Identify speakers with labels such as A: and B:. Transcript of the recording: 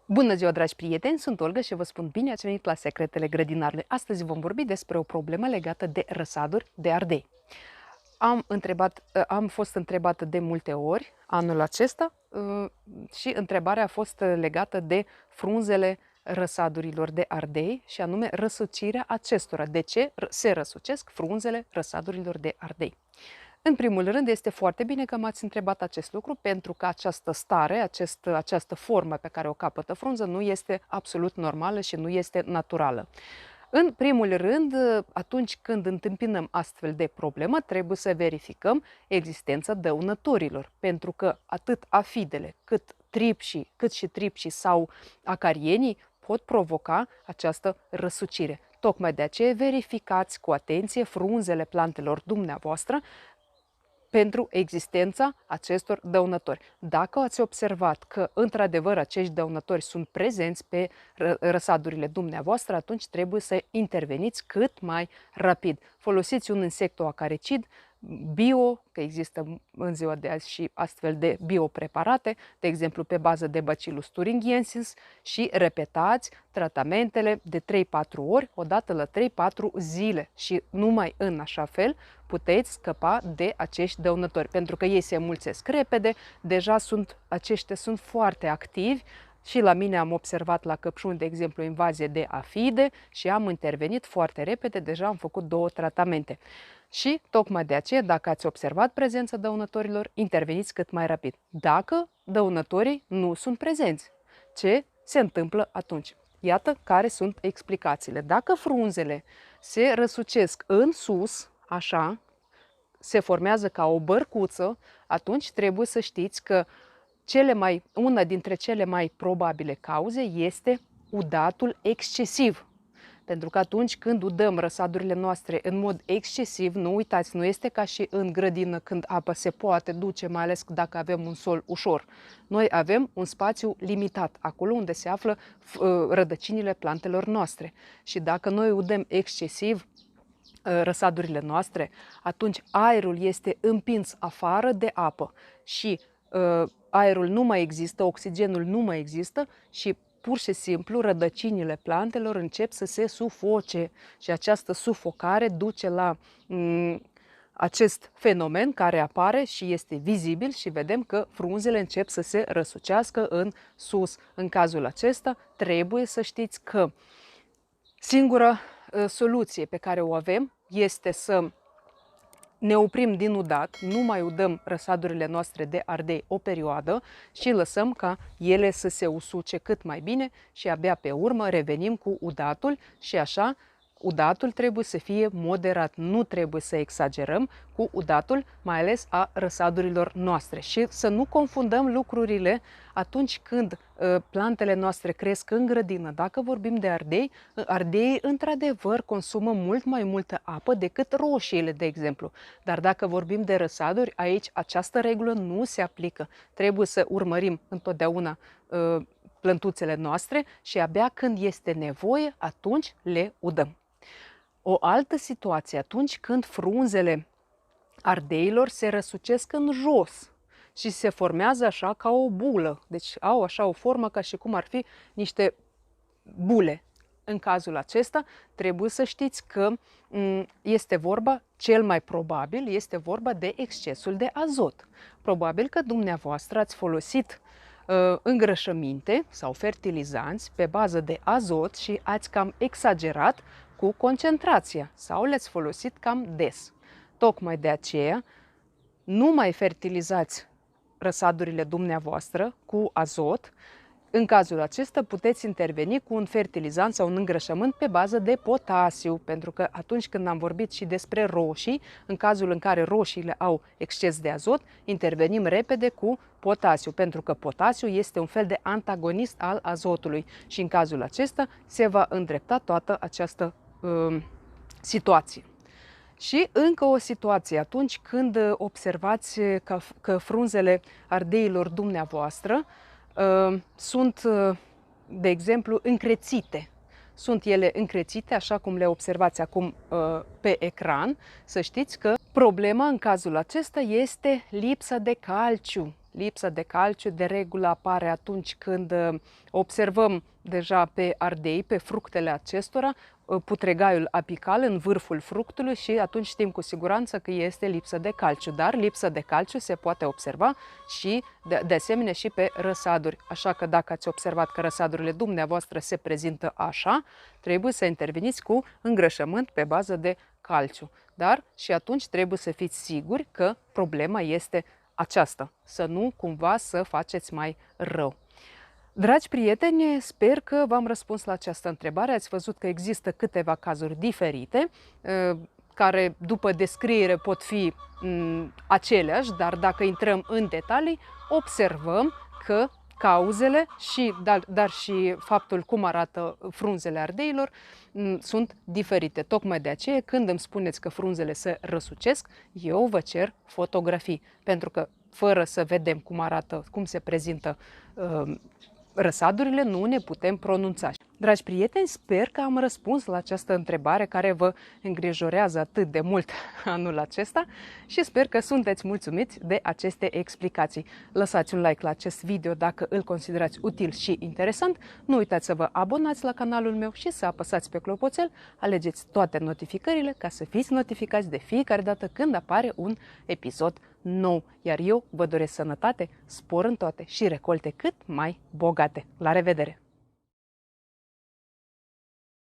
A: Bună ziua, dragi prieteni! Sunt Olga și vă spun bine ați venit la Secretele Grădinarului. Astăzi vom vorbi despre o problemă legată de răsaduri de ardei. Am fost întrebată de multe ori anul acesta și întrebarea a fost legată de frunzele răsadurilor de ardei și anume răsucirea acestora. De ce se răsucesc frunzele răsadurilor de ardei? În primul rând, este foarte bine că m-ați întrebat acest lucru, pentru că această stare, această formă pe care o capătă frunză nu este absolut normală și nu este naturală. În primul rând, atunci când întâmpinăm astfel de problemă, trebuie să verificăm existența dăunătorilor, pentru că atât afidele, cât și tripșii sau acarienii pot provoca această răsucire. Tocmai de aceea verificați cu atenție frunzele plantelor dumneavoastră pentru existența acestor dăunători. Dacă ați observat că, într-adevăr, acești dăunători sunt prezenți pe răsadurile dumneavoastră, atunci trebuie să interveniți cât mai rapid. Folosiți un insectoacaricid bio, că există în ziua de azi și astfel de biopreparate, de exemplu pe bază de Bacillus thuringiensis, și repetați tratamentele de 3-4 ori, odată la 3-4 zile, și numai în așa fel puteți scăpa de acești dăunători, pentru că ei se înmulțesc repede, deja aceștia sunt foarte activi. Și la mine am observat la căpșuni, de exemplu, invazie de afide și am intervenit foarte repede, deja am făcut 2 tratamente. Și tocmai de aceea, dacă ați observat prezența dăunătorilor, interveniți cât mai rapid. Dacă dăunătorii nu sunt prezenți, ce se întâmplă atunci? Iată care sunt explicațiile. Dacă frunzele se răsucesc în sus, așa, se formează ca o bărcuță, atunci trebuie să știți că una dintre cele mai probabile cauze este udatul excesiv. Pentru că atunci când udăm răsadurile noastre în mod excesiv, nu uitați, nu este ca și în grădină când apa se poate duce, mai ales dacă avem un sol ușor. Noi avem un spațiu limitat, acolo unde se află rădăcinile plantelor noastre. Și dacă noi udăm excesiv răsadurile noastre, atunci aerul este împins afară de apă și aerul nu mai există, oxigenul nu mai există și pur și simplu rădăcinile plantelor încep să se sufoce și această sufocare duce la acest fenomen care apare și este vizibil și vedem că frunzele încep să se răsucească în sus. În cazul acesta trebuie să știți că singura soluție pe care o avem este să ne oprim din udat, nu mai udăm răsadurile noastre de ardei o perioadă și lăsăm ca ele să se usuce cât mai bine și abia pe urmă revenim cu udatul și așa udatul trebuie să fie moderat, nu trebuie să exagerăm cu udatul, mai ales a răsadurilor noastre. Și să nu confundăm lucrurile atunci când plantele noastre cresc în grădină. Dacă vorbim de ardei, ardeii într-adevăr consumă mult mai multă apă decât roșiile, de exemplu. Dar dacă vorbim de răsaduri, aici această regulă nu se aplică. Trebuie să urmărim întotdeauna plântuțele noastre și abia când este nevoie, atunci le udăm. O altă situație, atunci când frunzele ardeilor se răsucesc în jos și se formează așa ca o bulă. Deci au așa o formă ca și cum ar fi niște bule. În cazul acesta trebuie să știți că cel mai probabil este vorba de excesul de azot. Probabil că dumneavoastră ați folosit îngrășăminte sau fertilizanți pe bază de azot și ați cam exagerat cu concentrația sau le-ați folosit cam des. Tocmai de aceea nu mai fertilizați răsadurile dumneavoastră cu azot. În cazul acesta puteți interveni cu un fertilizant sau un îngrășământ pe bază de potasiu, pentru că atunci când am vorbit și despre roșii, în cazul în care roșiile au exces de azot, intervenim repede cu potasiu, pentru că potasiu este un fel de antagonist al azotului și în cazul acesta se va îndrepta toată această situație. Și încă o situație, atunci când observați că frunzele ardeilor dumneavoastră sunt, de exemplu, încrețite. Sunt ele încrețite, așa cum le observați acum pe ecran, să știți că problema în cazul acesta este lipsa de calciu. Lipsa de calciu de regulă apare atunci când observăm deja pe ardei, pe fructele acestora, putregaiul apical în vârful fructului și atunci știm cu siguranță că este lipsă de calciu. Dar lipsa de calciu se poate observa și de asemenea și pe răsaduri. Așa că dacă ați observat că răsadurile dumneavoastră se prezintă așa, trebuie să interveniți cu îngrășământ pe bază de calciu. Dar și atunci trebuie să fiți siguri că problema este aceasta, să nu cumva să faceți mai rău. Dragi prieteni, sper că v-am răspuns la această întrebare. Ați văzut că există câteva cazuri diferite, care după descriere pot fi aceleași, dar dacă intrăm în detalii, observăm că cauzele, dar și faptul cum arată frunzele ardeilor sunt diferite. Tocmai de aceea, când îmi spuneți că frunzele se răsucesc, eu vă cer fotografii, pentru că fără să vedem cum arată, cum se prezintă răsadurile, nu ne putem pronunța. Dragi prieteni, sper că am răspuns la această întrebare care vă îngrijorează atât de mult anul acesta și sper că sunteți mulțumiți de aceste explicații. Lăsați un like la acest video dacă îl considerați util și interesant. Nu uitați să vă abonați la canalul meu și să apăsați pe clopoțel, alegeți toate notificările ca să fiți notificați de fiecare dată când apare un episod nou. Iar eu vă doresc sănătate, spor în toate și recolte cât mai bogate. La revedere!